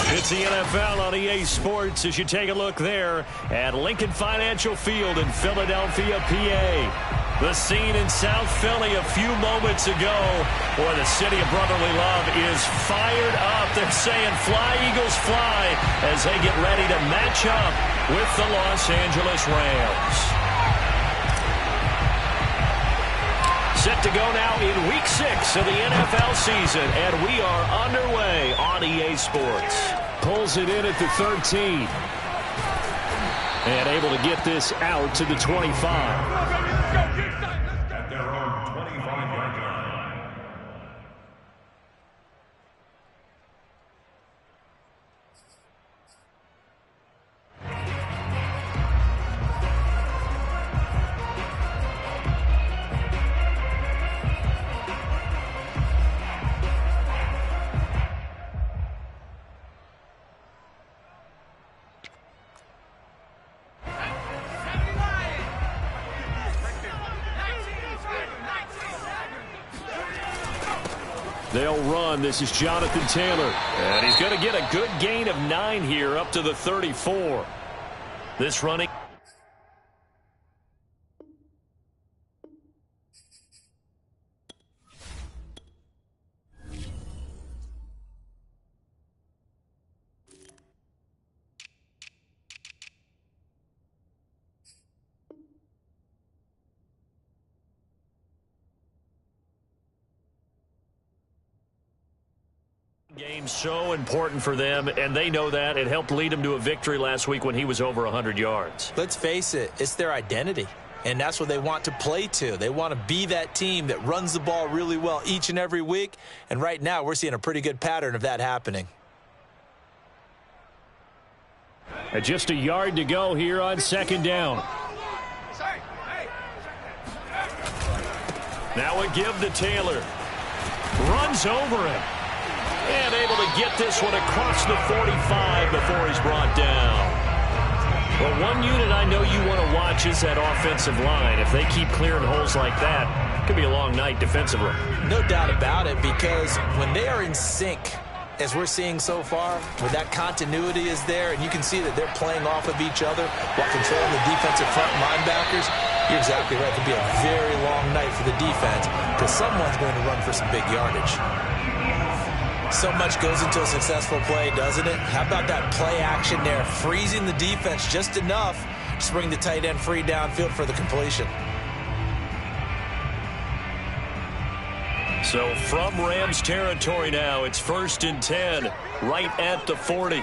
It's the NFL on EA Sports as you take a look there at Lincoln Financial Field in Philadelphia, PA. The scene in South Philly a few moments ago where the city of brotherly love is fired up. They're saying fly, Eagles, fly as they get ready to match up with the Los Angeles Rams. Set to go now in Week 6 of the NFL season, and we are underway on EA Sports. Pulls it in at the 13. And able to get this out to the 25. At their own 25-yard line. They'll run. This is Jonathan Taylor. And he's going to get a good gain of 9 here up to the 34. This running. Game so important for them, and they know that. It helped lead them to a victory last week when he was over 100 yards. Let's face it, it's their identity, and that's what they want to play to. They want to be that team that runs the ball really well each and every week, and right now we're seeing a pretty good pattern of that happening. And just a yard to go here on second down. Now a give to Taylor. Runs over him. And able to get this one across the 45 before he's brought down. Well, one unit I know you want to watch is that offensive line. If they keep clearing holes like that, it could be a long night defensively. No doubt about it, because when they are in sync, as we're seeing so far, where that continuity is there, and you can see that they're playing off of each other while controlling the defensive front linebackers, you're exactly right. It could be a very long night for the defense because someone's going to run for some big yardage. So much goes into a successful play, doesn't it? How about that play action there, freezing the defense just enough to bring the tight end free downfield for the completion. So from Rams territory now, it's 1st and 10, right at the 40.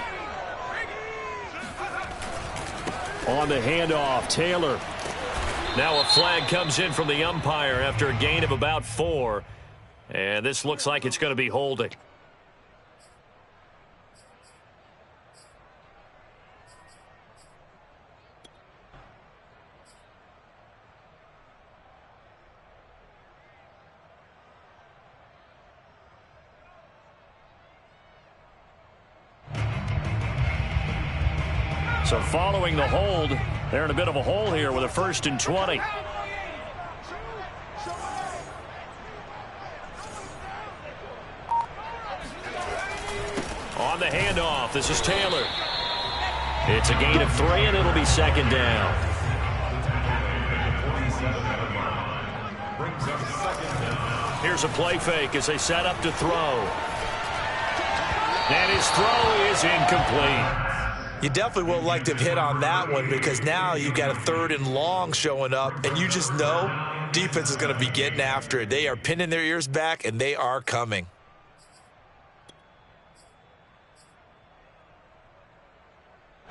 On the handoff, Taylor. Now a flag comes in from the umpire after a gain of about 4. And this looks like it's going to be holding. So following the hold, they're in a bit of a hole here with a 1st and 20. On the handoff, this is Taylor. It's a gain of 3, and it'll be 2nd down. Here's a play fake as they set up to throw. And his throw is incomplete. You definitely would like to have hit on that one because now you've got a 3rd and long showing up, and you just know defense is going to be getting after it. They are pinning their ears back, and they are coming.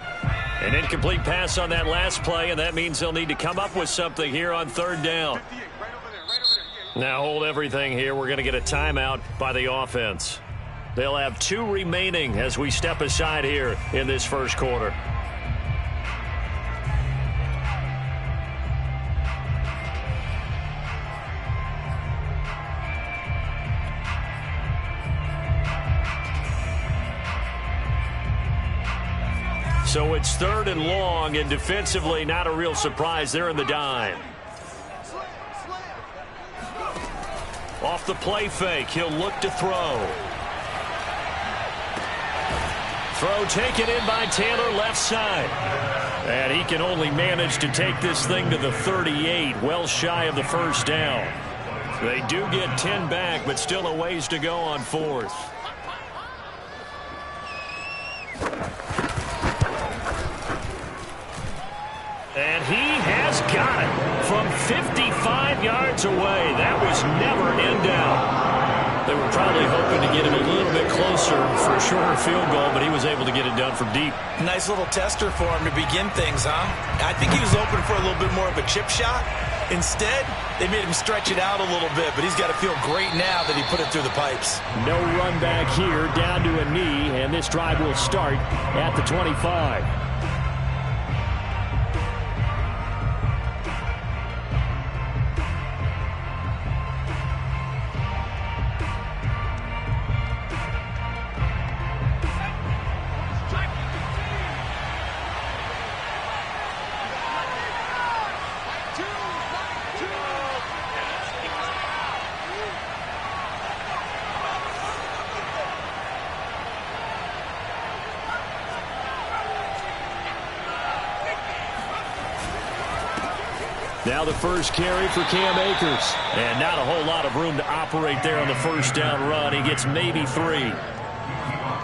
An incomplete pass on that last play, and that means they'll need to come up with something here on 3rd down. Now hold everything here. We're going to get a timeout by the offense. They'll have 2 remaining as we step aside here in this first quarter. So it's 3rd and long, and defensively not a real surprise. They're in the dime. Off the play fake, he'll look to throw. Throw taken in by Taylor left side. And he can only manage to take this thing to the 38, well shy of the first down. They do get 10 back, but still a ways to go on fourth. And he has got it from 55 yards away. That was never in doubt. They were probably hoping to get him a little bit closer for a shorter field goal, but he was able to get it done from deep. Nice little tester for him to begin things, huh? I think he was open for a little bit more of a chip shot. Instead, they made him stretch it out a little bit, but he's got to feel great now that he put it through the pipes. No run back here, down to a knee, and this drive will start at the 25. Now the first carry for Cam Akers. And not a whole lot of room to operate there on the first down run. He gets maybe 3.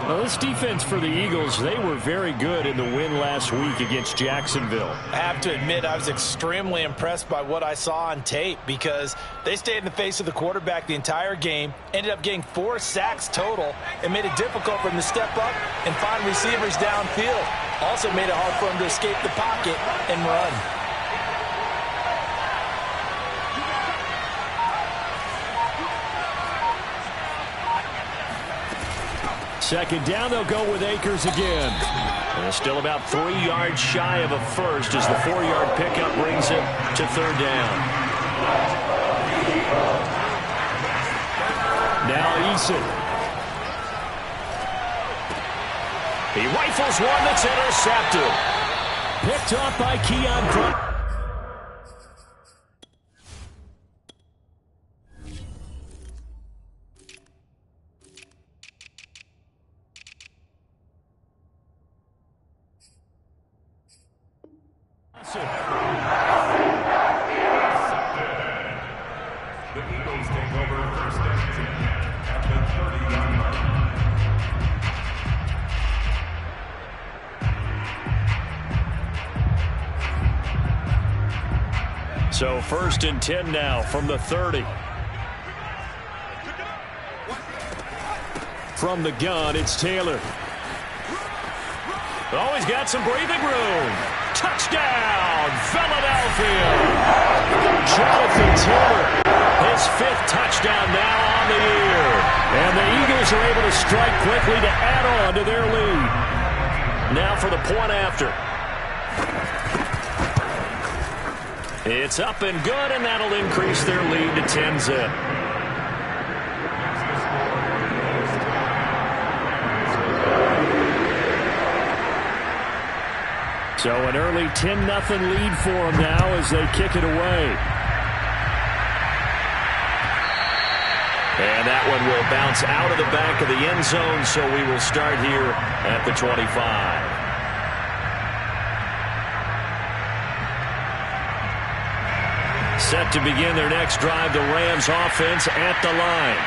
Well, this defense for the Eagles, they were very good in the win last week against Jacksonville. I have to admit, I was extremely impressed by what I saw on tape because they stayed in the face of the quarterback the entire game, ended up getting 4 sacks total, and made it difficult for him to step up and find receivers downfield. Also made it hard for him to escape the pocket and run. Second down, they'll go with Akers again. And still about 3 yards shy of a first as the 4-yard pickup brings him to third down. Now Eason. He rifles one that's intercepted. Picked off by Keon Crump. So 1st and 10 now from the 30. From the gun, it's Taylor. Oh, he's got some breathing room. Touchdown, Philadelphia. Jonathan Taylor, his 5th touchdown now on the year. And the Eagles are able to strike quickly to add on to their lead. Now for the point after. It's up and good, and that'll increase their lead to 10-zip. So an early 10-0 lead for them now as they kick it away. And that one will bounce out of the back of the end zone, so we will start here at the 25. Set to begin their next drive, the Rams offense at the line.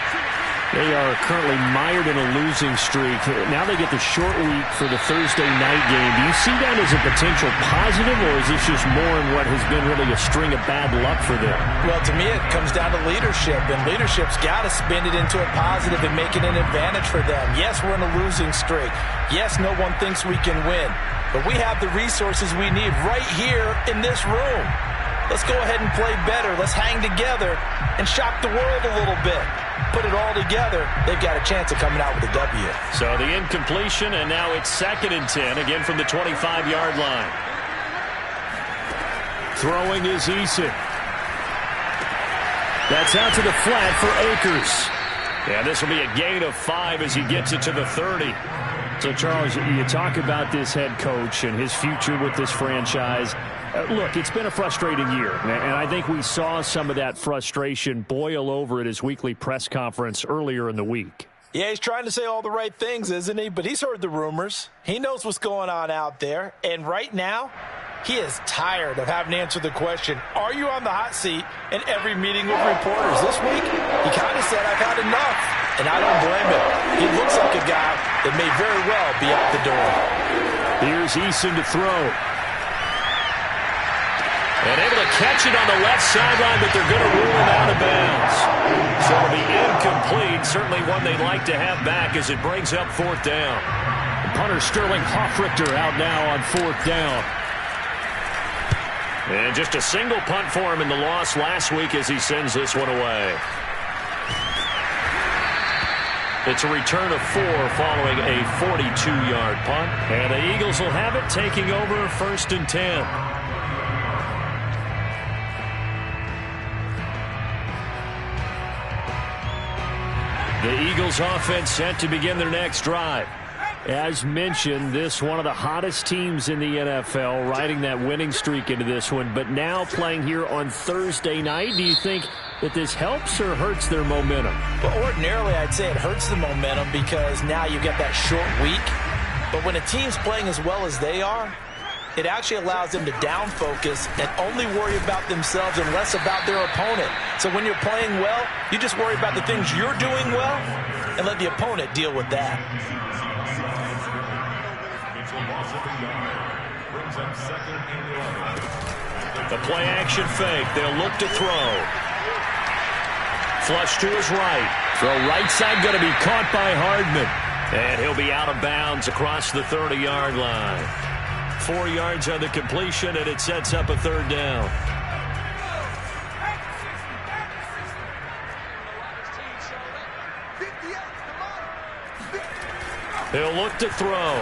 They are currently mired in a losing streak. Now they get the short week for the Thursday night game. Do you see that as a potential positive, or is this just more in what has been really a string of bad luck for them? Well, to me, it comes down to leadership, and leadership's got to spin it into a positive and make it an advantage for them. Yes, we're in a losing streak. Yes, no one thinks we can win, but we have the resources we need right here in this room. Let's go ahead and play better. Let's hang together and shock the world a little bit. Put it all together, they've got a chance of coming out with a W. So the incompletion, and now it's 2nd and 10, again from the 25-yard line. Throwing is Eason. That's out to the flat for Akers. Yeah, this will be a gain of 5 as he gets it to the 30. So, Charles, you talk about this head coach and his future with this franchise. Look, it's been a frustrating year, and I think we saw some of that frustration boil over at his weekly press conference earlier in the week. Yeah, he's trying to say all the right things, isn't he? But he's heard the rumors. He knows what's going on out there. And right now, he is tired of having to answer the question, are you on the hot seat, in every meeting with reporters. This week, he kind of said, I've had enough. And I don't blame him. He looks like a guy that may very well be out the door. Here's Eason to throw. And able to catch it on the left sideline, but they're going to rule him out of bounds. So it'll be incomplete. Certainly one they'd like to have back as it brings up fourth down. Punter Sterling Hoffrichter out now on fourth down. And just a single punt for him in the loss last week as he sends this one away. It's a return of 4 following a 42-yard punt. And the Eagles will have it, taking over first and 10. The Eagles offense set to begin their next drive. As mentioned, this one of the hottest teams in the NFL, riding that winning streak into this one, but now playing here on Thursday night. Do you think that this helps or hurts their momentum? Well, ordinarily, I'd say it hurts the momentum because now you get that short week. But when a team's playing as well as they are, it actually allows them to down focus and only worry about themselves and less about their opponent. So when you're playing well, you just worry about the things you're doing well and let the opponent deal with that. The play action fake. They'll look to throw. Flush to his right. Throw right side going to be caught by Hardman. And he'll be out of bounds across the 30-yard line. 4 yards on the completion, and it sets up a third down. He'll look to throw.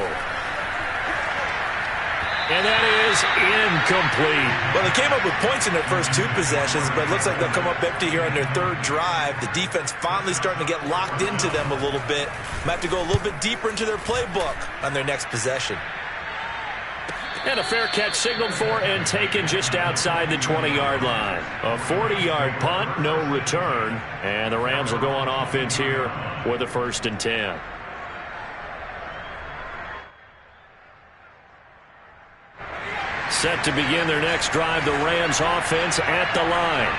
And that is incomplete. Well, they came up with points in their first 2 possessions, but it looks like they'll come up empty here on their third drive. The defense finally starting to get locked into them a little bit. Might have to go a little bit deeper into their playbook on their next possession. And a fair catch signaled for and taken just outside the 20-yard line. A 40-yard punt, no return. And the Rams will go on offense here with a first and 10. Set to begin their next drive, the Rams offense at the line.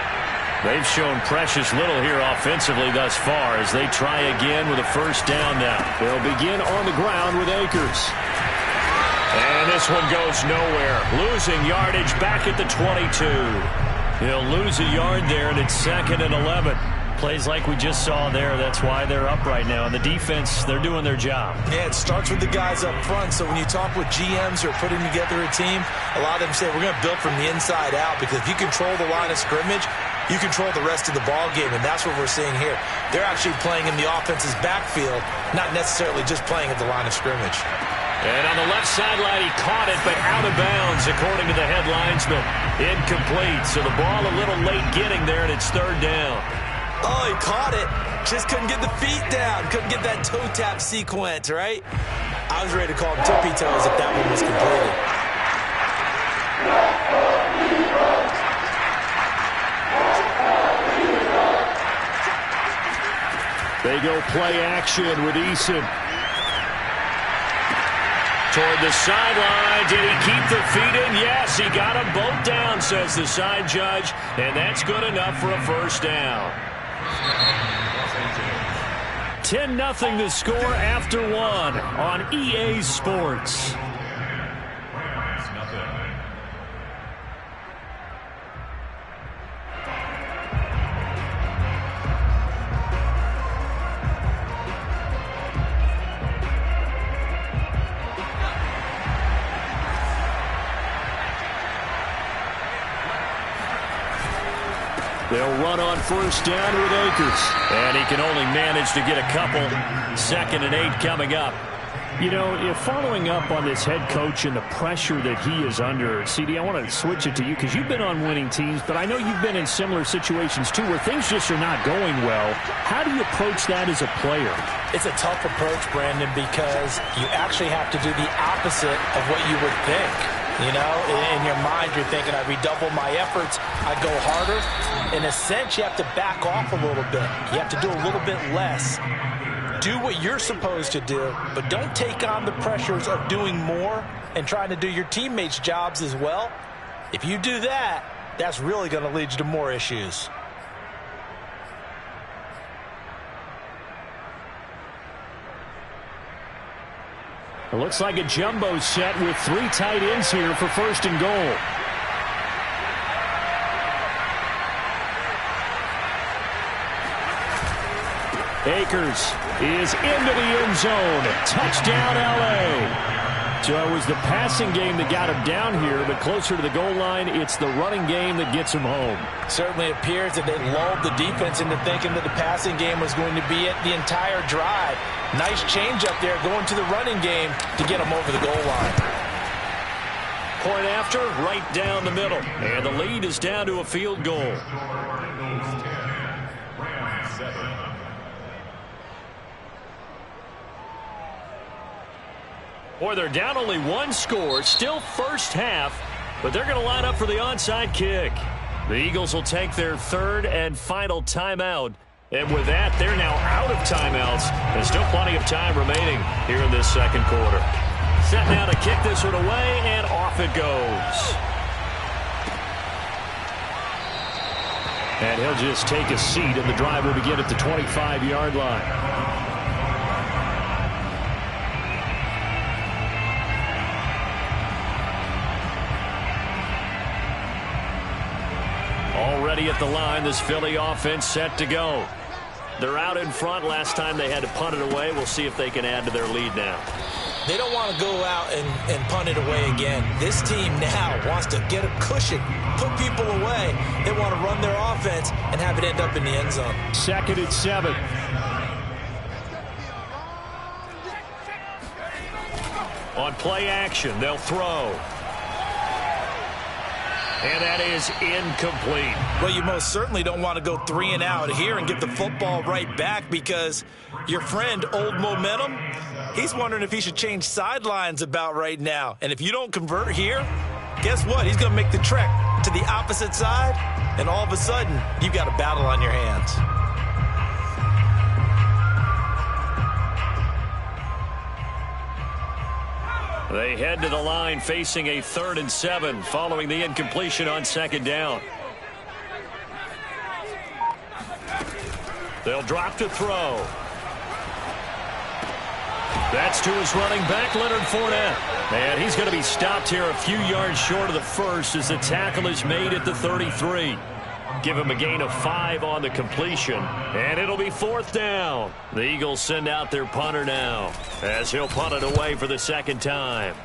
They've shown precious little here offensively thus far as they try again with a first down now. They'll begin on the ground with Akers. And this one goes nowhere. Losing yardage back at the 22. He'll lose a yard there, and it's 2nd and 11. Plays like we just saw there. That's why they're up right now. And the defense, they're doing their job. Yeah, it starts with the guys up front. So when you talk with GMs who are putting together a team, a lot of them say, we're going to build from the inside out. Because if you control the line of scrimmage, you control the rest of the ball game. And that's what we're seeing here. They're actually playing in the offense's backfield, not necessarily just playing at the line of scrimmage. And on the left sideline, he caught it, but out of bounds, according to the head linesman. Incomplete. So the ball a little late getting there, and it's third down. Oh, he caught it. Just couldn't get the feet down. Couldn't get that toe tap sequence, right? I was ready to call him tippy toes if that one was completed. They go play action with Eason. Toward the sideline. Did he keep the feet in? Yes, he got them both down, says the side judge. And that's good enough for a first down. 10-0 the score after 1 on EA Sports. They'll run on first down with Akers. And he can only manage to get a couple. 2nd and 8 coming up. You know, if following up on this head coach and the pressure that he is under, CD, I want to switch it to you because you've been on winning teams, but I know you've been in similar situations too where things just are not going well. How do you approach that as a player? It's a tough approach, Brandon, because you actually have to do the opposite of what you would think. You know, in your mind, you're thinking, I redouble my efforts, I go harder. In a sense, you have to back off a little bit. You have to do a little bit less. do what you're supposed to do, but don't take on the pressures of doing more and trying to do your teammates' jobs as well. If you do that, that's really going to lead you to more issues. It looks like a jumbo set with 3 tight ends here for 1st and goal. Akers is into the end zone. Touchdown, L.A. So it was the passing game that got him down here, but closer to the goal line, it's the running game that gets him home. Certainly appears that they lulled the defense into thinking that the passing game was going to be it the entire drive. Nice change up there going to the running game to get him over the goal line. Point after, right down the middle. And the lead is down to a field goal. Boy, they're down only 1 score, still first half, but they're going to line up for the onside kick. The Eagles will take their 3rd and final timeout. And with that, they're now out of timeouts. There's still plenty of time remaining here in this 2nd quarter. Set now to kick this one away, and off it goes. And he'll just take a seat, and the drive will begin at the 25-yard line. Already at the line, this Philly offense set to go. They're out in front. Last time they had to punt it away. We'll see if they can add to their lead now. They don't want to go out and punt it away again. This team now wants to get a cushion, put people away. They want to run their offense and have it end up in the end zone. 2nd and 7. On play action, they'll throw. And that is incomplete. Well, you most certainly don't want to go 3 and out here and get the football right back, because your friend, Old Momentum, he's wondering if he should change sidelines about right now. And if you don't convert here, guess what? He's going to make the trek to the opposite side, and all of a sudden, you've got a battle on your hands. They head to the line facing a 3rd and 7 following the incompletion on 2nd down. They'll drop to throw. That's to his running back, Leonard Fournette. And he's going to be stopped here a few yards short of the first as the tackle is made at the 33. Give him a gain of 5 on the completion, and it'll be 4th down. The Eagles send out their punter now as he'll punt it away for the 2nd time.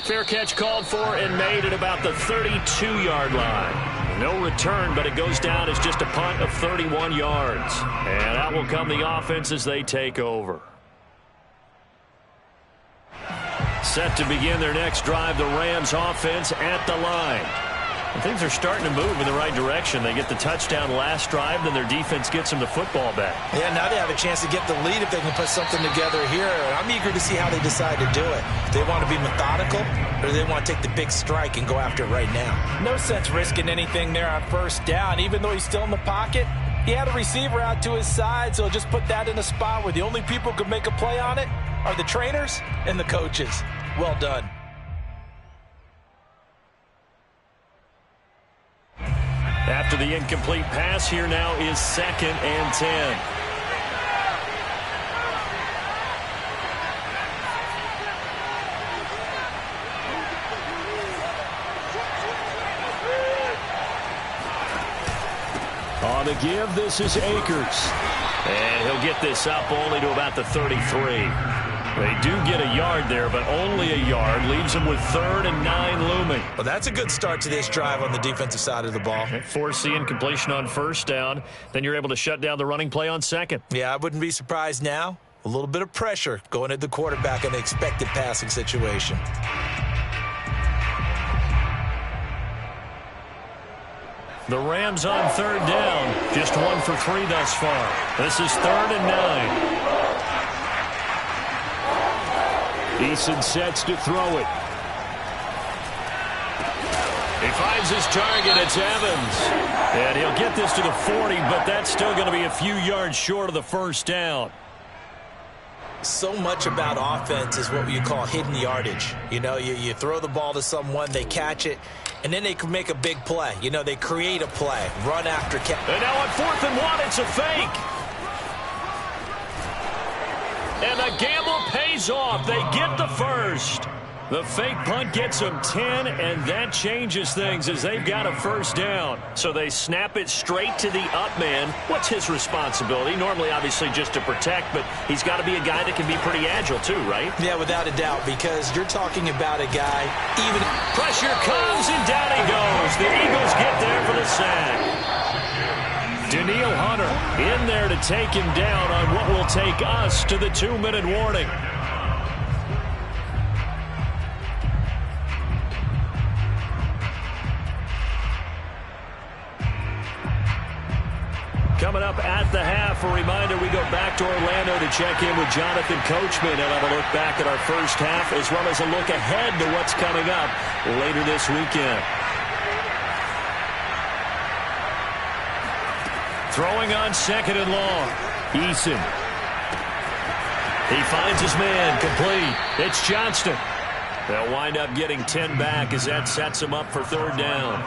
Fair catch called for and made at about the 32-yard line. No return, but it goes down as just a punt of 31 yards. And out will come the offense as they take over. Set to begin their next drive, the Rams offense at the line. And things are starting to move in the right direction. They get the touchdown last drive, then their defense gets them the football back. Yeah, now they have a chance to get the lead if they can put something together here. I'm eager to see how they decide to do it. Do they want to be methodical, or do they want to take the big strike and go after it right now? No sense risking anything there on 1st down. Even though he's still in the pocket, he had a receiver out to his side, so just put that in a spot where the only people who could make a play on it are the trainers and the coaches. Well done. After the incomplete pass, here now is 2nd and 10. On the give, this is Akers. And he'll get this up only to about the 33. They do get a yard there, but only a yard. Leaves them with 3rd and 9 looming. Well, that's a good start to this drive on the defensive side of the ball. Force the incompletion on 1st down. Then you're able to shut down the running play on 2nd. Yeah, I wouldn't be surprised now. A little bit of pressure going at the quarterback in an expected passing situation. The Rams on 3rd down. Just 1 for 3 thus far. This is 3rd and 9. Eason sets to throw it. He finds his target. It's Evans. And he'll get this to the 40, but that's still going to be a few yards short of the first down. So much about offense is what you call hidden yardage. You know, you throw the ball to someone, they catch it, and then they can make a big play. You know, they create a play, run after catch. And now on 4th and 1, it's a fake. And the gamble pays off. They get the first. The fake punt gets them 10, and that changes things as they've got a first down. So they snap it straight to the up man. What's his responsibility? Normally, obviously, just to protect, but he's got to be a guy that can be pretty agile too, right? Yeah, without a doubt, because you're talking about a guy, even... Pressure comes, and down he goes. The Eagles get there for the sack. Daniil Hunter in there to take him down on what will take us to the 2-minute warning. Coming up at the half, a reminder, we go back to Orlando to check in with Jonathan Coachman and have a look back at our first half as well as a look ahead to what's coming up later this weekend. Throwing on 2nd and long. Eason. He finds his man, complete. It's Johnston. They'll wind up getting 10 back as that sets him up for 3rd down.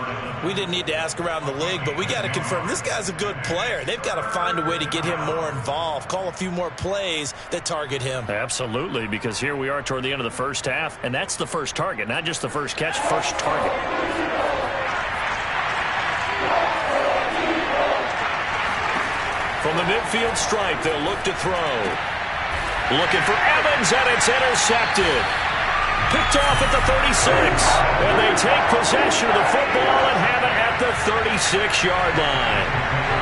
We didn't need to ask around the league, but we got to confirm this guy's a good player. They've got to find a way to get him more involved, call a few more plays that target him. Absolutely, because here we are toward the end of the first half, and that's the first target, not just the first catch, first target. From the midfield stripe, they'll look to throw. Looking for Evans, and it's intercepted. Picked off at the 36, and they take possession of the football and have it at the 36-yard line.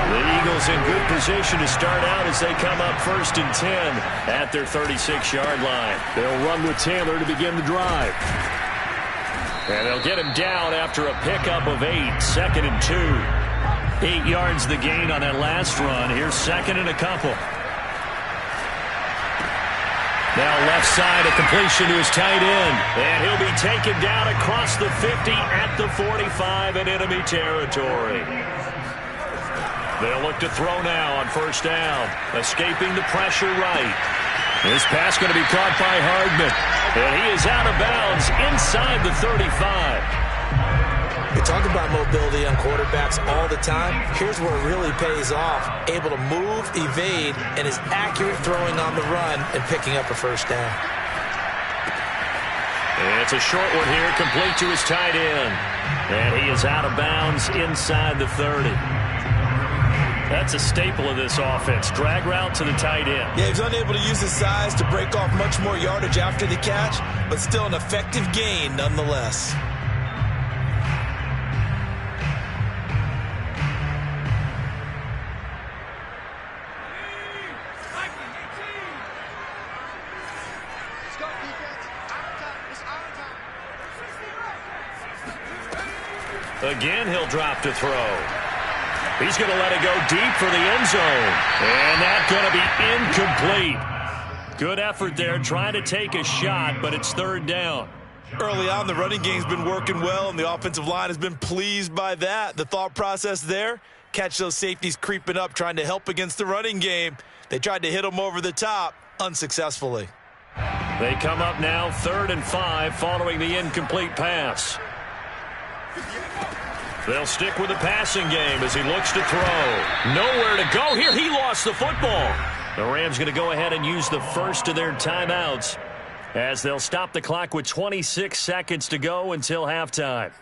The Eagles in good position to start out as they come up 1st and 10 at their 36-yard line. They'll run with Taylor to begin the drive. And they'll get him down after a pickup of 8, 2nd and 2. 8 yards the gain on that last run. Here's 2nd and a couple. Now left side, a completion to his tight end. And he'll be taken down across the 50 at the 45 in enemy territory. They'll look to throw now on 1st down. Escaping the pressure right. This pass going to be caught by Hardman. And he is out of bounds inside the 35. We talk about mobility on quarterbacks all the time. Here's where it really pays off. Able to move, evade, and is accurate throwing on the run and picking up a 1st down. It's a short one here, complete to his tight end. And he is out of bounds inside the 30. That's a staple of this offense. Drag route to the tight end. Yeah, he's unable to use his size to break off much more yardage after the catch, but still an effective gain nonetheless. Again, he'll drop to throw. He's going to let it go deep for the end zone. And that's going to be incomplete. Good effort there, trying to take a shot, but it's 3rd down. Early on, the running game's been working well, and the offensive line has been pleased by that. The thought process there, catch those safeties creeping up, trying to help against the running game. They tried to hit them over the top, unsuccessfully. They come up now 3rd and 5 following the incomplete pass. They'll stick with the passing game as he looks to throw. Nowhere to go here. He lost the football. The Rams going to go ahead and use the first of their timeouts as they'll stop the clock with 26 seconds to go until halftime.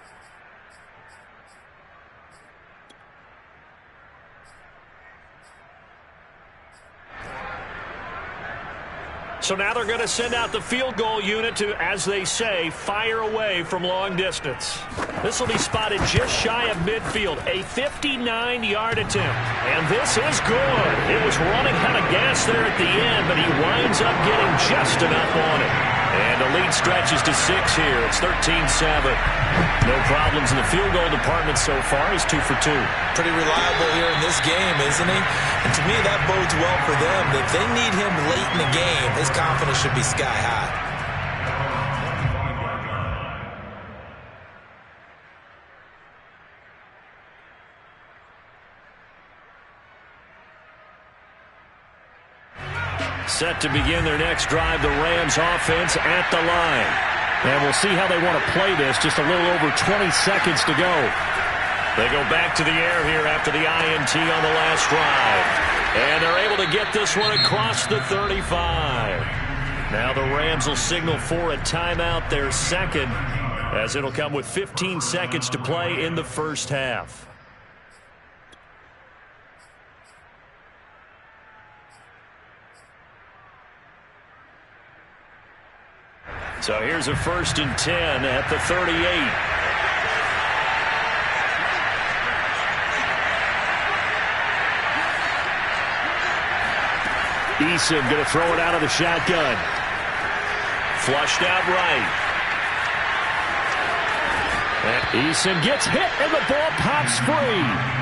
So now they're going to send out the field goal unit to, as they say, fire away from long distance. This will be spotted just shy of midfield, a 59-yard attempt. And this is good. It was running out of gas there at the end, but he winds up getting just enough on it. And the lead stretches to 6 here. It's 13-7. No problems in the field goal department so far. He's 2 for 2. Pretty reliable here in this game, isn't he? And to me, that bodes well for them. If they need him late in the game, his confidence should be sky high. Set to begin their next drive, the Rams offense at the line. And we'll see how they want to play this. Just a little over 20 seconds to go. They go back to the air here after the INT on the last drive. And they're able to get this one across the 35. Now the Rams will signal for a timeout, their second, as it'll come with 15 seconds to play in the first half. So here's a 1st and 10 at the 38. Eason going to throw it out of the shotgun. Flushed out right. And Eason gets hit and the ball pops free.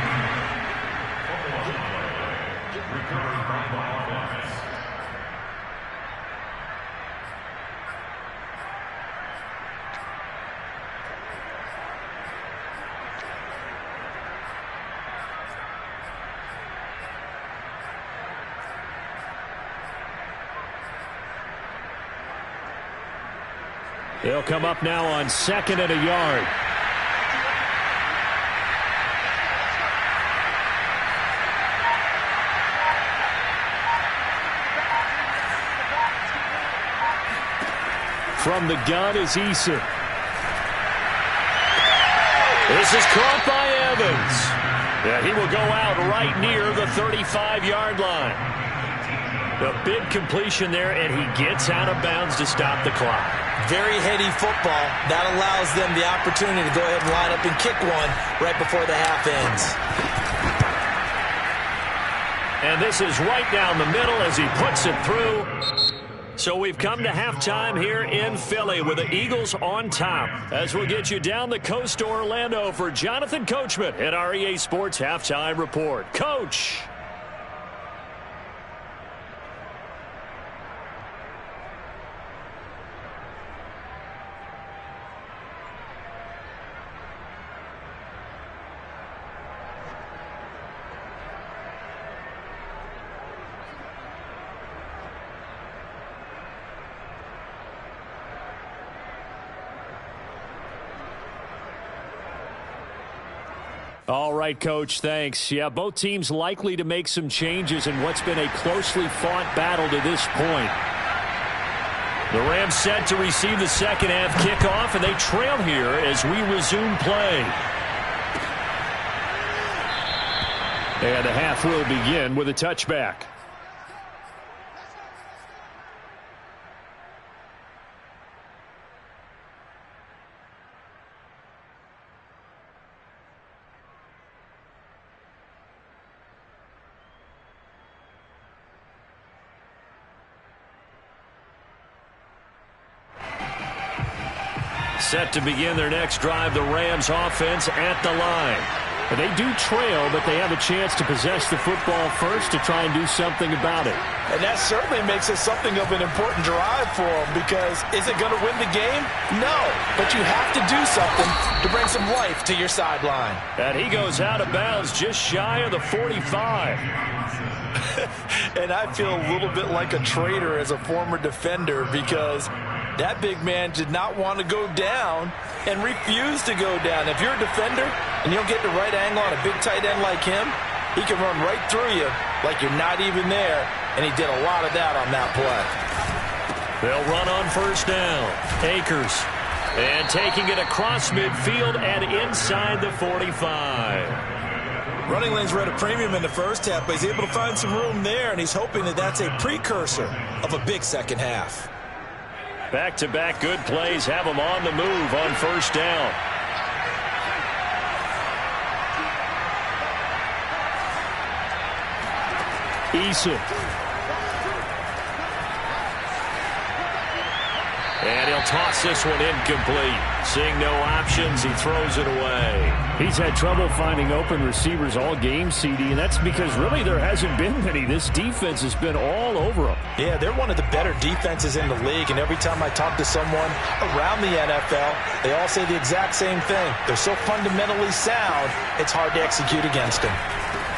They'll come up now on 2nd and a yard. From the gun is Eason. This is caught by Evans. Yeah, he will go out right near the 35-yard line. A big completion there, and he gets out of bounds to stop the clock. Very heady football. That allows them the opportunity to go ahead and line up and kick one right before the half ends. And this is right down the middle as he puts it through. So we've come to halftime here in Philly with the Eagles on top. As we'll get you down the coast to Orlando for Jonathan Coachman at our EA Sports Halftime Report. Coach. All right, Coach, thanks. Yeah, both teams likely to make some changes in what's been a closely fought battle to this point. The Rams set to receive the second half kickoff, and they trail here as we resume play. And the half will begin with a touchback. Set to begin their next drive, the Rams offense at the line. And they do trail, but they have a chance to possess the football first to try and do something about it. And that certainly makes it something of an important drive for them, because is it going to win the game? No, but you have to do something to bring some life to your sideline. And he goes out of bounds just shy of the 45. And I feel a little bit like a traitor as a former defender, because that big man did not want to go down and refused to go down. If you're a defender and you don't get the right angle on a big tight end like him, he can run right through you like you're not even there, and he did a lot of that on that play. They'll run on first down. Akers. And taking it across midfield and inside the 45. Running lanes were at a premium in the first half, but he's able to find some room there, and he's hoping that that's a precursor of a big second half. Back-to-back good plays have him on the move on first down. Eason. And he'll toss this one incomplete. Seeing no options, he throws it away. He's had trouble finding open receivers all game, CD, and that's because really there hasn't been many. This defense has been all over them. Yeah, they're one of the better defenses in the league, and every time I talk to someone around the NFL, they all say the exact same thing. They're so fundamentally sound, it's hard to execute against them.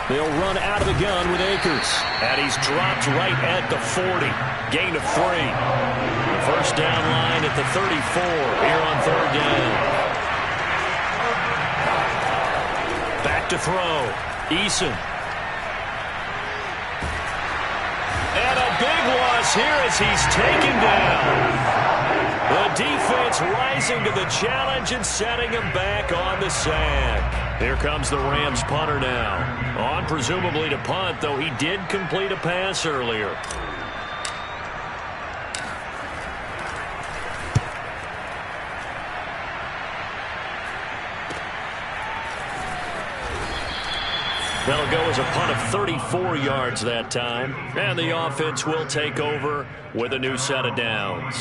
They'll run out of the gun with Akers. And he's dropped right at the 40. Gain of 3. The first down line at the 34 here on third down. Back to throw. Eason. And a big loss here as he's taken down. The defense rising to the challenge and setting him back on the sack. Here comes the Rams punter now. On presumably to punt, though he did complete a pass earlier. That'll go as a punt of 34 yards that time. And the offense will take over with a new set of downs.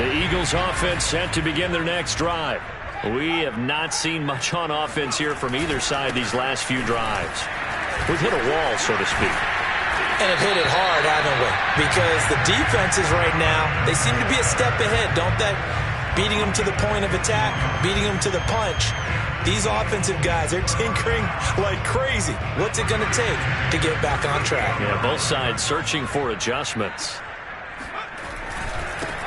The Eagles offense set to begin their next drive. We have not seen much on offense here from either side these last few drives. We've hit a wall, so to speak. And have hit it hard, haven't we? Because the defenses right now, they seem to be a step ahead, don't they? Beating them to the point of attack, beating them to the punch. These offensive guys, they're tinkering like crazy. What's it going to take to get back on track? Yeah, both sides searching for adjustments.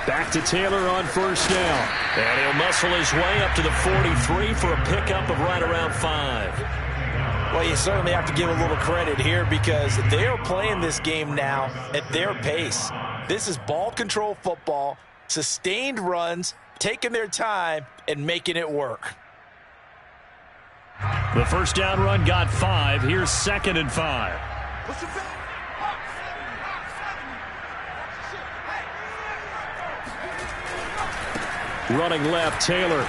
Back to Taylor on first down. And he'll muscle his way up to the 43 for a pickup of right around 5. Well, you certainly have to give a little credit here because they are playing this game now at their pace. This is ball control football, sustained runs, taking their time and making it work. The first down run got 5. Here's 2nd and 5. Running left, Taylor.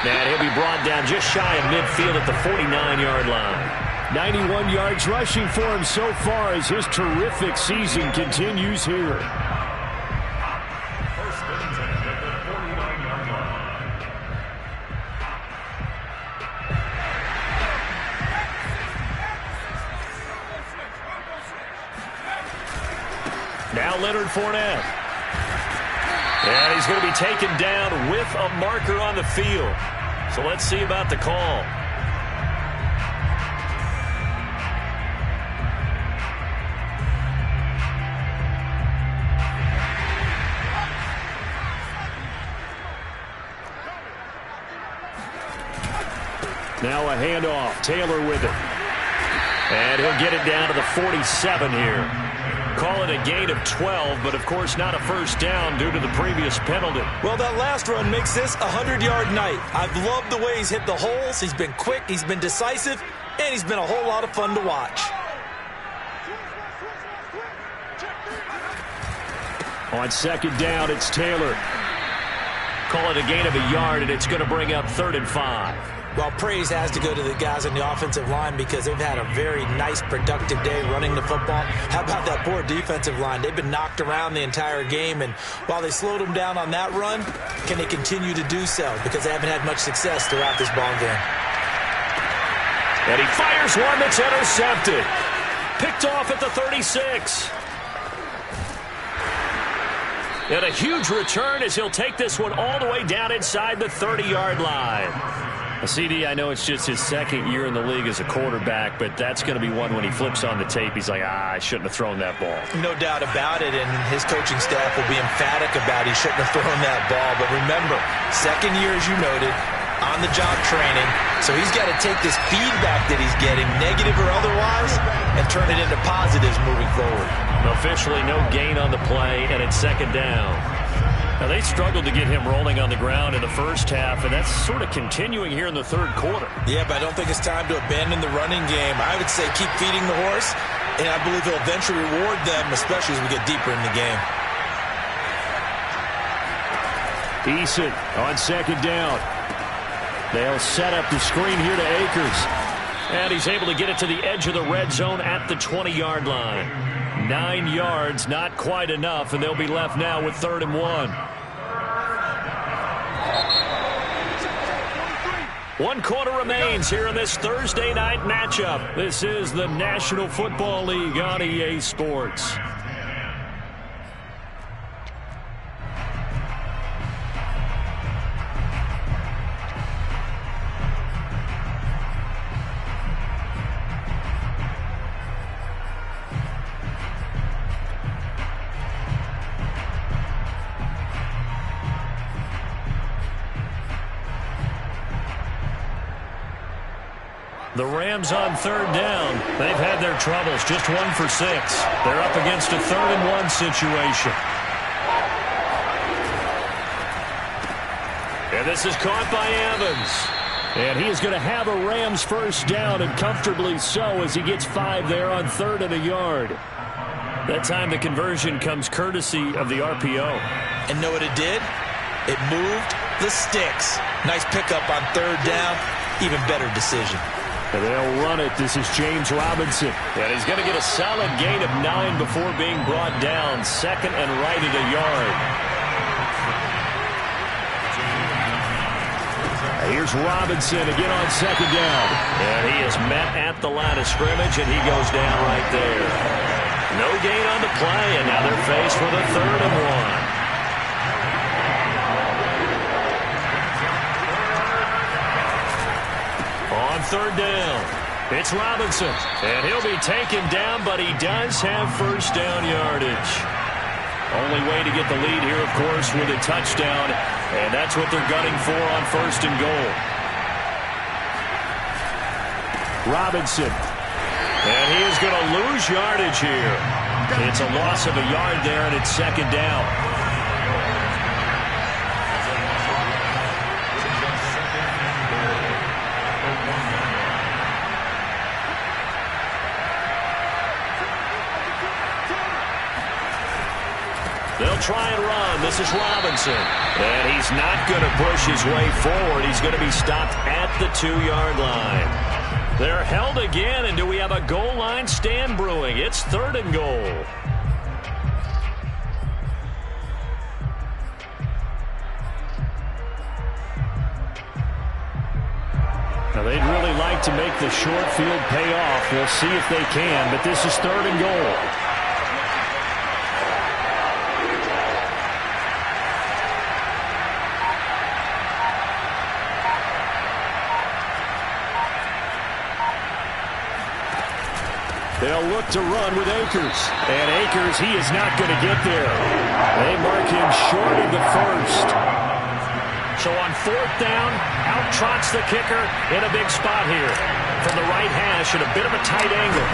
And he'll be brought down just shy of midfield at the 49-yard line. 91 yards rushing for him so far as his terrific season continues here. Now Leonard Fournette. And he's going to be taken down with a marker on the field. So let's see about the call. Now a handoff. Taylor with it. And he'll get it down to the 47 here. Call it a gain of 12, but of course not a first down due to the previous penalty. Well, that last run makes this a 100-yard night. I've loved the way he's hit the holes. He's been quick, he's been decisive, and he's been a whole lot of fun to watch. On second down, it's Taylor. Call it a gain of a yard, and it's going to bring up 3rd and 5. Well, praise has to go to the guys on the offensive line because they've had a very nice, productive day running the football. How about that poor defensive line? They've been knocked around the entire game, and while they slowed them down on that run, can they continue to do so? Because they haven't had much success throughout this ball game. And he fires one that's intercepted. Picked off at the 36. And a huge return as he'll take this one all the way down inside the 30-yard line. CD, I know it's just his second year in the league as a quarterback, but that's going to be one when he flips on the tape. He's like, I shouldn't have thrown that ball. No doubt about it, and his coaching staff will be emphatic about he shouldn't have thrown that ball. But remember, second year, as you noted, on-the-job training, so he's got to take this feedback that he's getting, negative or otherwise, and turn it into positives moving forward. Officially no gain on the play, and it's second down. Now, they struggled to get him rolling on the ground in the first half, and that's sort of continuing here in the third quarter. Yeah, but I don't think it's time to abandon the running game. I would say keep feeding the horse, and I believe he'll eventually reward them, especially as we get deeper in the game. Eason on second down. They'll set up the screen here to Akers. And he's able to get it to the edge of the red zone at the 20-yard line. 9 yards, not quite enough, and they'll be left now with 3rd and 1. 1 quarter remains here in this Thursday night matchup. This is the National Football League on EA Sports. The Rams on third down. They've had their troubles, just 1 for 6. They're up against a 3rd-and-1 situation. And this is caught by Evans. And he is going to have a Rams first down, and comfortably so, as he gets 5 there on 3rd and a yard. That time the conversion comes courtesy of the RPO. And know what it did? It moved the sticks. Nice pickup on 3rd down. Even better decision. And they'll run it. This is James Robinson. And he's going to get a solid gain of 9 before being brought down. 2nd and right at a yard. Here's Robinson again on 2nd down. And he is met at the line of scrimmage, and he goes down right there. No gain on the play, and now they're faced with a 3rd and 1. On 3rd down, it's Robinson, and he'll be taken down, but he does have first down yardage. Only way to get the lead here, of course, with a touchdown, and that's what they're gunning for on 1st and goal. Robinson. And he is going to lose yardage here. It's a loss of a yard there, and it's 2nd down. They'll try and run. This is Robinson. And he's not going to push his way forward. He's going to be stopped at the 2-yard line. They're held again, and do we have a goal line stand brewing? It's 3rd and goal. Now, they'd really like to make the short field pay off. We'll see if they can, but this is 3rd and goal. They'll look to run with Akers. And Akers, he is not going to get there. They mark him short of the 1st. So on 4th down, out trots the kicker in a big spot here. From the right hash at a bit of a tight angle.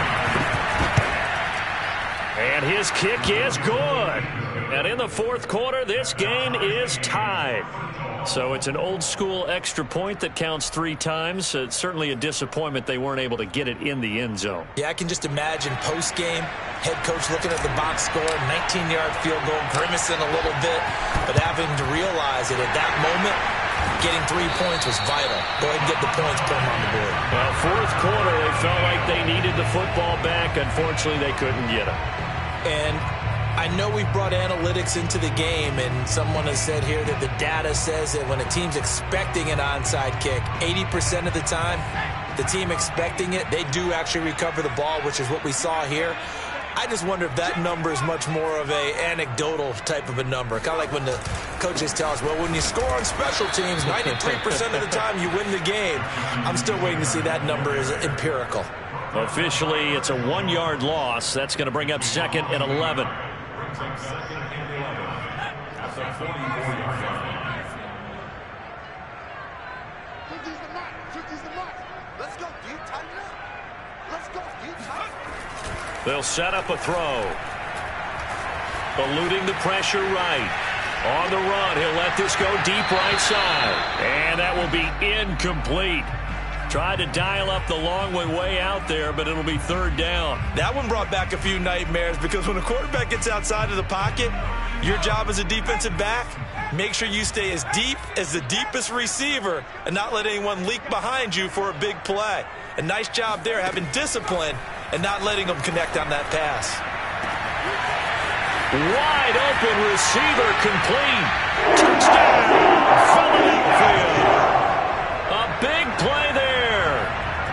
And his kick is good. And in the 4th quarter, this game is tied. So it's an old-school extra point that counts 3 times. It's certainly a disappointment they weren't able to get it in the end zone. Yeah, I can just imagine post-game, head coach looking at the box score, 19-yard field goal, grimacing a little bit, but having to realize that at that moment, getting 3 points was vital. Go ahead and get the points, put them on the board. Well, 4th quarter, they felt like they needed the football back. Unfortunately, they couldn't get it. And I know we brought analytics into the game, and someone has said here that the data says that when a team's expecting an onside kick, 80% of the time, the team expecting it, they do actually recover the ball, which is what we saw here. I just wonder if that number is much more of a anecdotal type of a number. Kind of like when the coaches tell us, well, when you score on special teams, 93% of the time you win the game. I'm still waiting to see that number is empirical. Officially, it's a 1-yard loss. That's going to bring up 2nd and 11. They'll set up a throw. Eluding the pressure right. On the run, he'll let this go deep right side. And that will be incomplete. Tried to dial up the long one way out there, but it'll be 3rd down. That one brought back a few nightmares because when a quarterback gets outside of the pocket, your job as a defensive back, make sure you stay as deep as the deepest receiver and not let anyone leak behind you for a big play. A nice job there, having discipline and not letting them connect on that pass. Wide open receiver complete. Touchdown, Philadelphia. A big play there.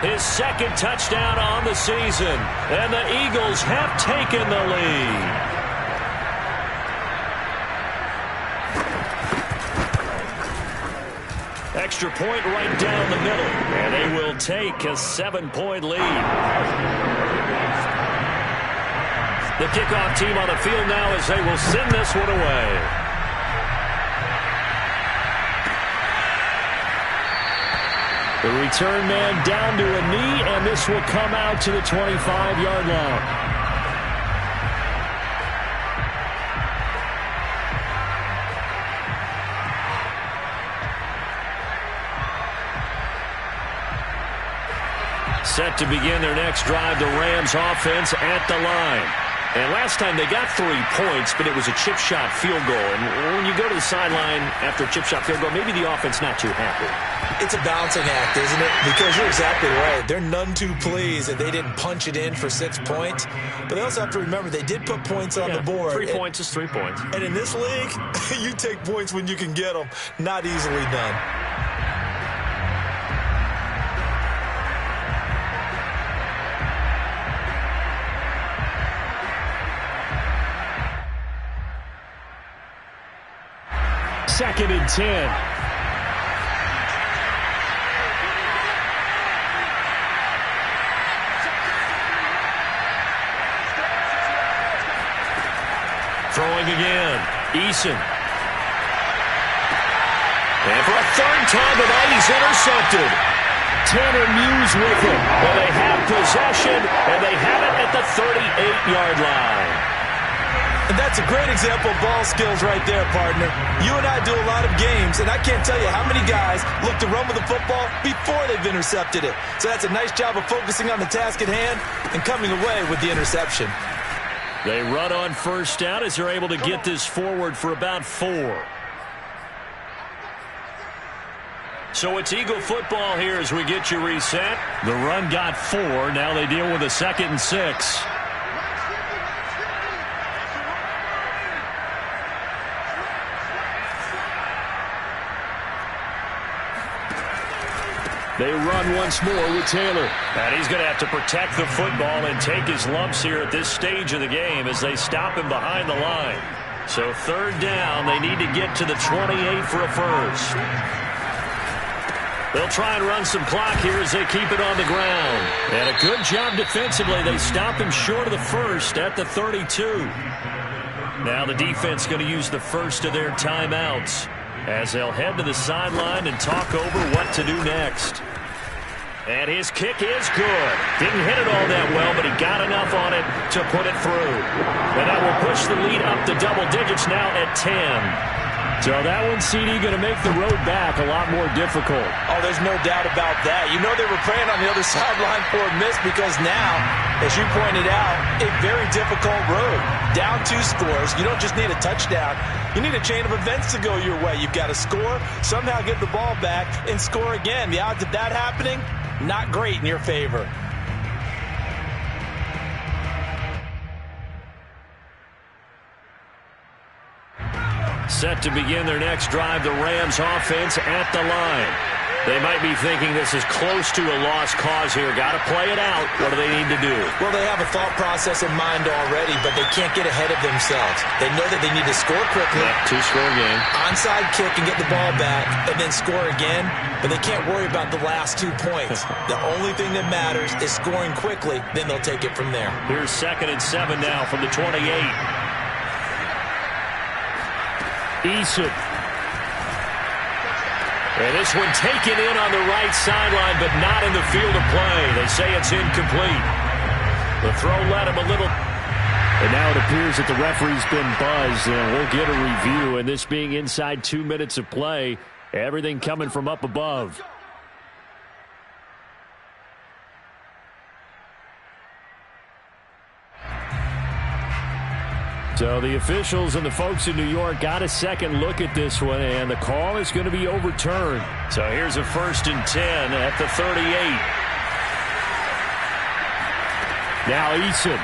His 2nd touchdown on the season. And the Eagles have taken the lead. Extra point right down the middle. And they will take a 7-point lead. The kickoff team on the field now as they will send this one away. The return man down to a knee, and this will come out to the 25-yard line. Set to begin their next drive, the Rams offense at the line. And last time they got 3 points, but it was a chip shot field goal. And when you go to the sideline after a chip shot field goal, maybe the offense not too happy. It's a balancing act, isn't it? Because you're exactly right. They're none too pleased that they didn't punch it in for 6 points. But they also have to remember they did put points on the board. 3 points is 3 points. And in this league, you take points when you can get them. Not easily done. Second and 10. Throwing again. Eason. And for a third time tonight, he's intercepted. Tanner Muse with him. And they have possession, and they have it at the 38-yard line. And that's a great example of ball skills right there, partner. You and I do a lot of games, and I can't tell you how many guys look to run with the football before they've intercepted it. So that's a nice job of focusing on the task at hand and coming away with the interception. They run on first down as they're able to get this forward for about 4. So it's Eagle football here as we get you reset. The run got 4. Now they deal with a 2nd and 6. They run once more with Taylor. And he's going to have to protect the football and take his lumps here at this stage of the game as they stop him behind the line. So third down, they need to get to the 28 for a first. They'll try and run some clock here as they keep it on the ground. And a good job defensively. They stop him short of the first at the 32. Now the defense going to use the first of their timeouts as they'll head to the sideline and talk over what to do next. And his kick is good. Didn't hit it all that well, but he got enough on it to put it through. And that will push the lead up to double digits now at 10. So that one, CD, going to make the road back a lot more difficult. Oh, there's no doubt about that. You know they were praying on the other sideline for a miss because now, as you pointed out, a very difficult road. Down 2 scores. You don't just need a touchdown. You need a chain of events to go your way. You've got to score, somehow get the ball back, and score again. The odds of that happening, not great in your favor. Set to begin their next drive, the Rams offense at the line. They might be thinking this is close to a lost cause here. Got to play it out. What do they need to do? Well, they have a thought process in mind already, but they can't get ahead of themselves. They know that they need to score quickly. Yeah, 2-score game. Onside kick and get the ball back, and then score again. But they can't worry about the last 2 points. The only thing that matters is scoring quickly. Then they'll take it from there. Here's 2nd and 7 now from the 28. Eason. And this one taken in on the right sideline, but not in the field of play. They say it's incomplete. The throw led him a little. And now it appears that the referee's been buzzed, and we'll get a review. And this being inside 2 minutes of play, everything coming from up above. So the officials and the folks in New York got a second look at this one, and the call is going to be overturned. So here's a 1st and 10 at the 38. Now Eason.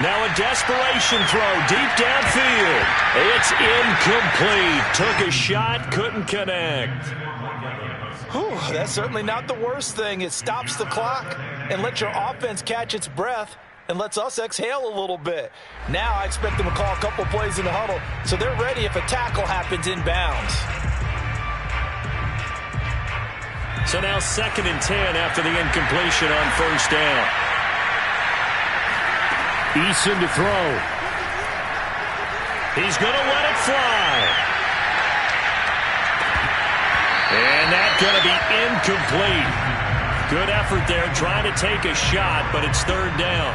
Now a desperation throw deep downfield. It's incomplete. Took a shot, couldn't connect. Whew, that's certainly not the worst thing. It stops the clock and lets your offense catch its breath and lets us exhale a little bit. Now I expect them to call a couple plays in the huddle so they're ready if a tackle happens inbounds. So now 2nd and 10 after the incompletion on first down. Eason to throw. He's going to let it fly. going to be incomplete. Good effort there trying to take a shot, but it's third down.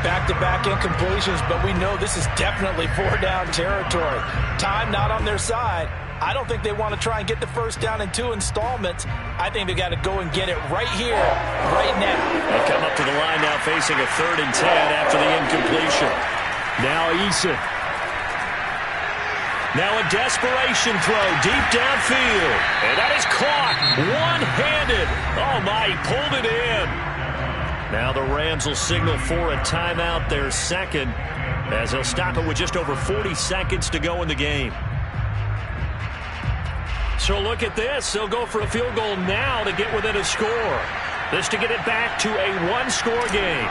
Back-to-back incompletions, but we know this is definitely four-down territory. Time not on their side. I don't think they want to try and get the first down in 2 installments. I think they got to go and get it right here, right now. They come up to the line now facing a 3rd and 10 after the incompletion. Now Eason. Now a desperation throw deep downfield. And that is caught one-handed. Oh, my, he pulled it in. Now the Rams will signal for a timeout, their second, as they'll stop it with just over 40 seconds to go in the game. So look at this. They'll go for a field goal now to get within a score. This to get it back to a one-score game.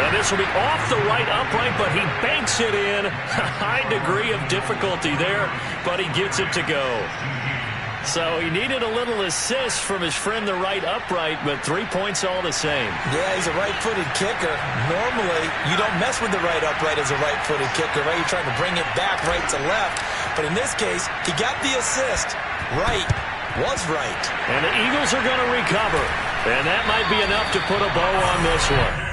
And this will be off the right upright, but he banks it in. A high degree of difficulty there, but he gets it to go. So he needed a little assist from his friend the right upright, but 3 points all the same. Yeah, he's a right-footed kicker. Normally, you don't mess with the right upright as a right-footed kicker, right? You're trying to bring it back right to left. But in this case, he got the assist. Right was right. And the Eagles are going to recover. And that might be enough to put a bow on this one.